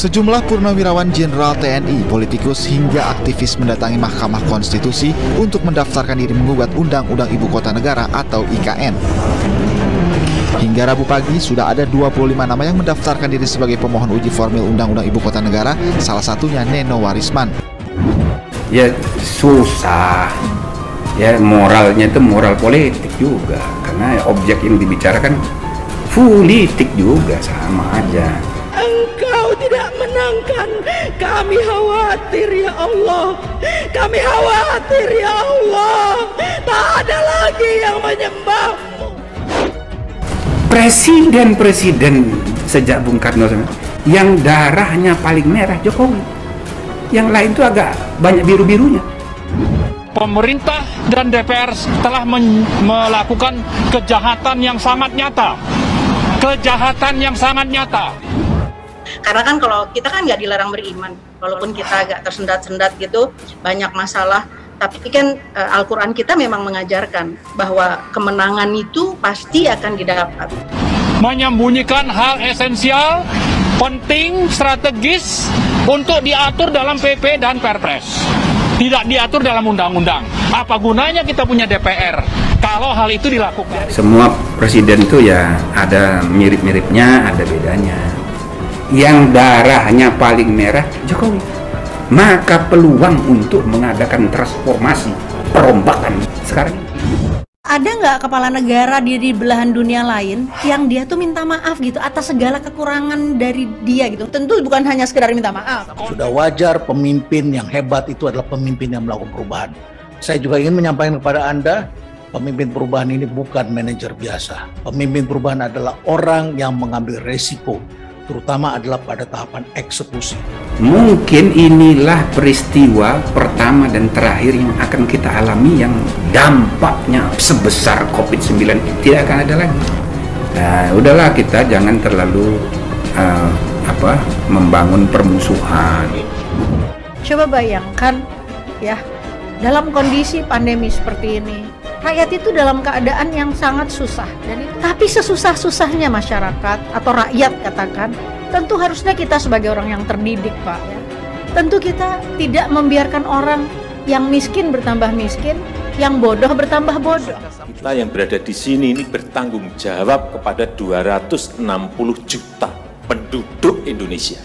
Sejumlah purnawirawan Jenderal TNI, politikus hingga aktivis mendatangi Mahkamah Konstitusi untuk mendaftarkan diri menggugat Undang-Undang Ibu Kota Negara atau IKN. Hingga Rabu pagi sudah ada 25 nama yang mendaftarkan diri sebagai pemohon uji formil Undang-Undang Ibu Kota Negara, salah satunya Neno Warisman. Ya susah, ya moralnya itu moral politik juga, karena objek yang dibicarakan politik juga, sama aja. Engkau tidak menangkan, kami khawatir ya Allah, kami khawatir ya Allah, tak ada lagi yang menyembahmu. Presiden-presiden sejak Bung Karno yang darahnya paling merah Jokowi, yang lain itu agak banyak biru-birunya. Pemerintah dan DPR telah melakukan kejahatan yang sangat nyata. Kejahatan yang sangat nyata. Karena kan kalau kita kan nggak dilarang beriman, walaupun kita agak tersendat-sendat gitu, banyak masalah. Tapi kan Al-Quran kita memang mengajarkan bahwa kemenangan itu pasti akan didapat. Menyembunyikan hal esensial, penting, strategis untuk diatur dalam PP dan Perpres. Tidak diatur dalam undang-undang. Apa gunanya kita punya DPR kalau hal itu dilakukan? Semua presiden itu ya ada mirip-miripnya, ada bedanya. Yang darahnya paling merah Jokowi. Maka peluang untuk mengadakan transformasi, perombakan sekarang. Ada nggak kepala negara di belahan dunia lain yang dia tuh minta maaf gitu atas segala kekurangan dari dia gitu? Tentu bukan hanya sekedar minta maaf. Sudah wajar pemimpin yang hebat itu adalah pemimpin yang melakukan perubahan. Saya juga ingin menyampaikan kepada Anda, pemimpin perubahan ini bukan manajer biasa. Pemimpin perubahan adalah orang yang mengambil resiko, terutama adalah pada tahapan eksekusi. Mungkin inilah peristiwa pertama dan terakhir yang akan kita alami yang dampaknya sebesar COVID-19 tidak akan ada lagi. Nah, udahlah kita jangan terlalu membangun permusuhan. Coba bayangkan ya, dalam kondisi pandemi seperti ini, rakyat itu dalam keadaan yang sangat susah. Tapi sesusah-susahnya masyarakat atau rakyat katakan, tentu harusnya kita sebagai orang yang terdidik Pak ya. Tentu kita tidak membiarkan orang yang miskin bertambah miskin, yang bodoh bertambah bodoh. Kita yang berada di sini ini bertanggung jawab kepada 260 juta penduduk Indonesia.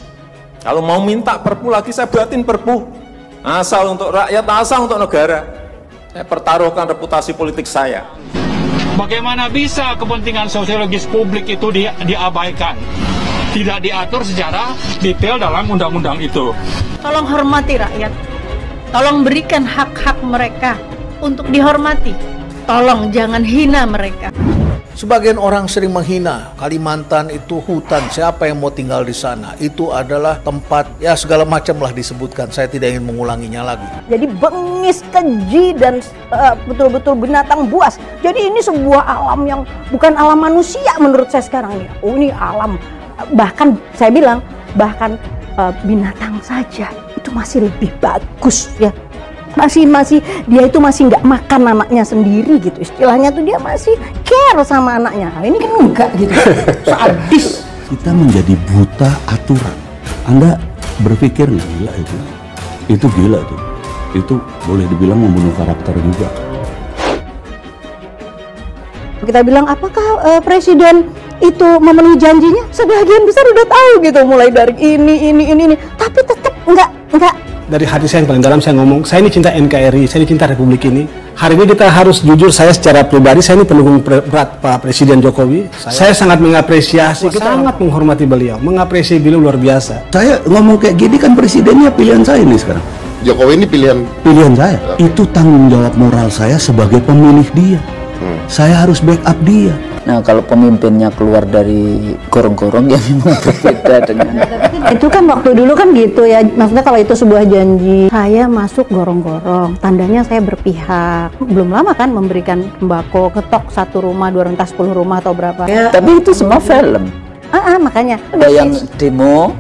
Kalau mau minta perpu lagi saya buatin perpu. Asal untuk rakyat, asal untuk negara. Saya pertaruhkan reputasi politik saya. Bagaimana bisa kepentingan sosiologis publik itu diabaikan? Tidak diatur secara detail dalam undang-undang itu. Tolong hormati rakyat. Tolong berikan hak-hak mereka untuk dihormati. Tolong jangan hina mereka. Sebagian orang sering menghina Kalimantan itu hutan, siapa yang mau tinggal di sana? Itu adalah tempat, ya segala macam lah disebutkan, saya tidak ingin mengulanginya lagi. Jadi bengis, keji, dan betul-betul binatang buas. Jadi ini sebuah alam yang bukan alam manusia menurut saya sekarang ini. Oh ini alam, bahkan saya bilang, bahkan binatang saja itu masih lebih bagus ya. Masih dia itu masih nggak makan anaknya sendiri gitu, istilahnya tuh dia masih care sama anaknya. Nah, ini kan enggak gitu, sadis. Kita menjadi buta aturan. Anda berpikir gila itu gila tuh, itu boleh dibilang membunuh karakter juga. Kita bilang apakah presiden itu memenuhi janjinya? Sebagian besar udah tahu gitu, mulai dari ini, tapi tetap enggak. Dari hati saya yang paling dalam saya ngomong, saya ini cinta NKRI, saya ini cinta Republik ini. Hari ini kita harus jujur, saya secara pribadi, saya ini pendukung berat Pak Presiden Jokowi. Saya sangat mengapresiasi, kita sangat menghormati beliau, mengapresiasi beliau luar biasa. Saya ngomong kayak gini kan presidennya pilihan saya ini sekarang. Jokowi ini pilihan saya. Itu tanggung jawab moral saya sebagai pemilih dia. Saya harus backup dia. Nah, kalau pemimpinnya keluar dari gorong-gorong ya memang berbeda dengan itu kan waktu dulu kan gitu ya, maksudnya kalau itu sebuah janji, saya masuk gorong-gorong, tandanya saya berpihak. Belum lama kan memberikan sembako, ketok satu rumah, 210 rumah atau berapa ya. Tapi itu semua film. Makanya ada yang demo,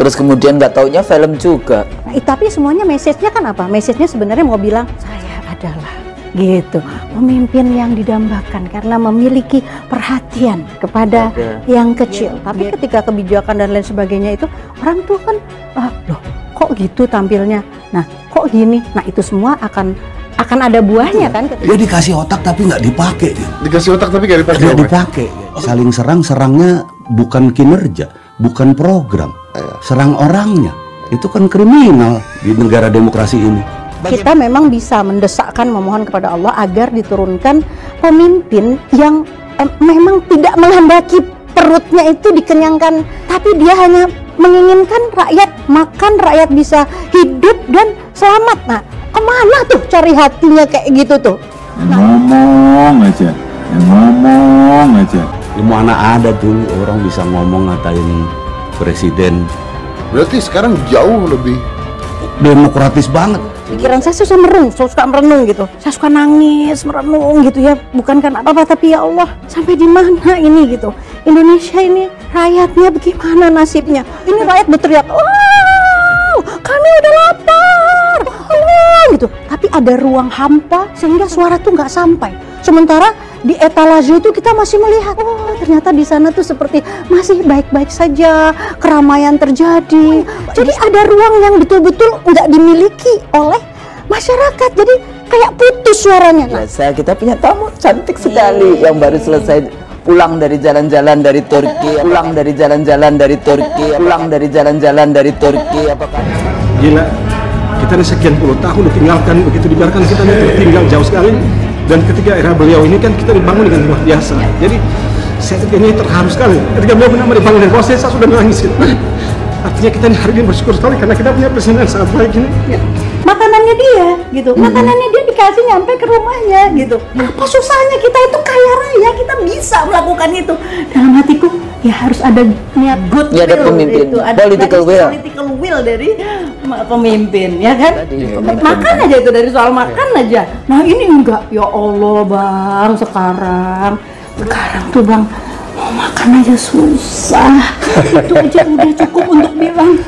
terus kemudian nggak taunya film juga. Nah, tapi semuanya message-nya kan apa? Message-nya sebenarnya mau bilang, saya adalah gitu. Pemimpin yang didambakan karena memiliki perhatian kepada yang kecil. Tapi ketika kebijakan dan lain sebagainya itu orang tuh kan loh kok gitu tampilnya. Nah, kok gini. Nah, itu semua akan ada buahnya kan. Dia dikasih otak tapi nggak dipakai. Dikasih otak tapi nggak dipakai. Nggak dipakai. Saling serangnya bukan kinerja, bukan program. Serang orangnya. Itu kan kriminal di negara demokrasi ini. Kita memang bisa mendesakkan, memohon kepada Allah agar diturunkan pemimpin yang memang tidak menghendaki perutnya itu dikenyangkan, tapi dia hanya menginginkan rakyat makan, rakyat bisa hidup dan selamat. Nah, kemana tuh cari hatinya kayak gitu tuh? Ngomong aja. Di mana ada dulu orang bisa ngomong ngatain presiden. Berarti sekarang jauh lebih demokratis banget. Pikiran saya suka merenung gitu. Saya suka nangis, merenung gitu ya. Bukan karena apa-apa, tapi ya Allah, sampai di mana ini gitu. Indonesia ini rakyatnya bagaimana nasibnya? Ini rakyat berteriak, wow, kami udah lapar, gitu. Tapi ada ruang hampa sehingga suara tuh nggak sampai. Sementara di etalase itu kita masih melihat, oh ternyata di sana tuh seperti masih baik-baik saja, keramaian terjadi. Jadi ada ruang yang betul-betul nggak dimiliki oleh masyarakat. Jadi kayak putus suaranya. Biasa kita punya tamu cantik sekali yang baru selesai pulang dari jalan-jalan dari Turki, Apa kabar? Gila, kita ini sekian puluh tahun ditinggalkan, begitu dibiarkan kita ini tertinggal jauh sekali. Dan ketika era beliau ini kan kita dibangun dengan luar biasa. Jadi saya ini terharu sekali ketika beliau benar dibangun dari bawah. Saya sudah menangis. Artinya kita ini hari ini bersyukur sekali karena kita punya presiden yang sangat baik ini. Makanannya dia gitu, makanannya dia dikasih nyampe ke rumahnya gitu. Apa susahnya? Kita itu kaya raya, kita bisa melakukan itu. Dalam hatiku ya harus ada niat good will, ada pemimpin, itu, ada political will dari pemimpin, ya kan? Makan aja itu, dari soal makan aja. Nah ini enggak, ya Allah bang, sekarang tuh bang mau makan aja susah. Itu aja udah cukup untuk bilang,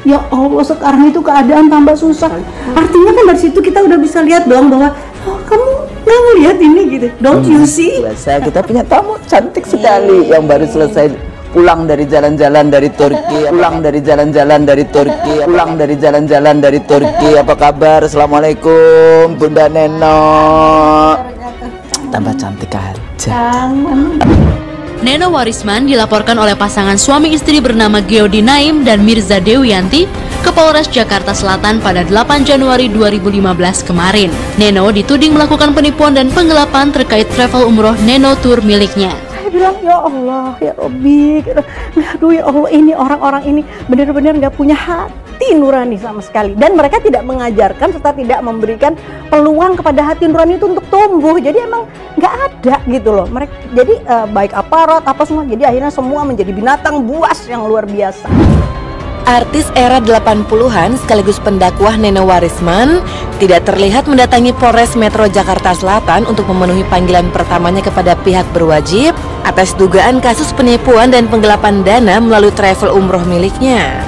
ya Allah sekarang itu keadaan tambah susah. Artinya kan dari situ kita udah bisa lihat dong bahwa kamu nggak ngeliat ini gitu, don't you see? Biasa kita punya tamu cantik sekali yang baru selesai pulang dari jalan-jalan dari Turki, Apa kabar? Assalamualaikum Bunda Neno. Tambah cantik aja. Neno Warisman dilaporkan oleh pasangan suami istri bernama Geodi Naim dan Mirza Dewianti ke Polres Jakarta Selatan pada 8 Januari 2015 kemarin. Neno dituding melakukan penipuan dan penggelapan terkait travel umroh Neno Tour miliknya. Saya bilang, ya Allah, ya Robbi, aduh ya Allah, ini orang-orang ini benar-benar nggak punya hati nurani sama sekali. Dan mereka tidak mengajarkan serta tidak memberikan peluang kepada hati nurani itu untuk tumbuh. Jadi emang nggak ada gitu loh. Mereka jadi baik aparat apa semua. Jadi akhirnya semua menjadi binatang buas yang luar biasa. Artis era 80-an sekaligus pendakwah Neno Warisman tidak terlihat mendatangi Polres Metro Jakarta Selatan untuk memenuhi panggilan pertamanya kepada pihak berwajib atas dugaan kasus penipuan dan penggelapan dana melalui travel umroh miliknya.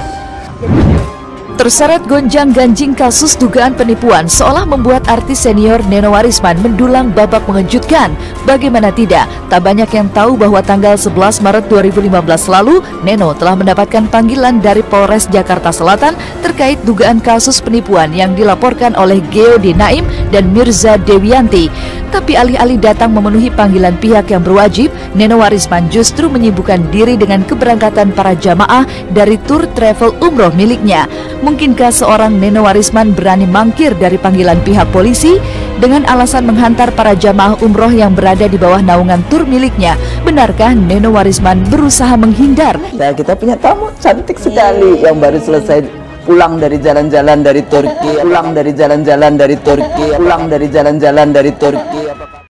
Terseret gonjang-ganjing kasus dugaan penipuan seolah membuat artis senior Neno Warisman mendulang babak mengejutkan. Bagaimana tidak, tak banyak yang tahu bahwa tanggal 11 Maret 2015 lalu, Neno telah mendapatkan panggilan dari Polres Jakarta Selatan terkait dugaan kasus penipuan yang dilaporkan oleh Geodi Naim dan Mirza Dewianti. Tapi alih-alih datang memenuhi panggilan pihak yang berwajib, Neno Warisman justru menyibukkan diri dengan keberangkatan para jamaah dari tur travel umroh miliknya. Mungkinkah seorang Neno Warisman berani mangkir dari panggilan pihak polisi dengan alasan menghantar para jamaah umroh yang berada di bawah naungan tur miliknya? Benarkah Neno Warisman berusaha menghindar? Nah, kita punya tamu cantik sekali yang baru selesai pulang dari jalan-jalan dari Turki, Apa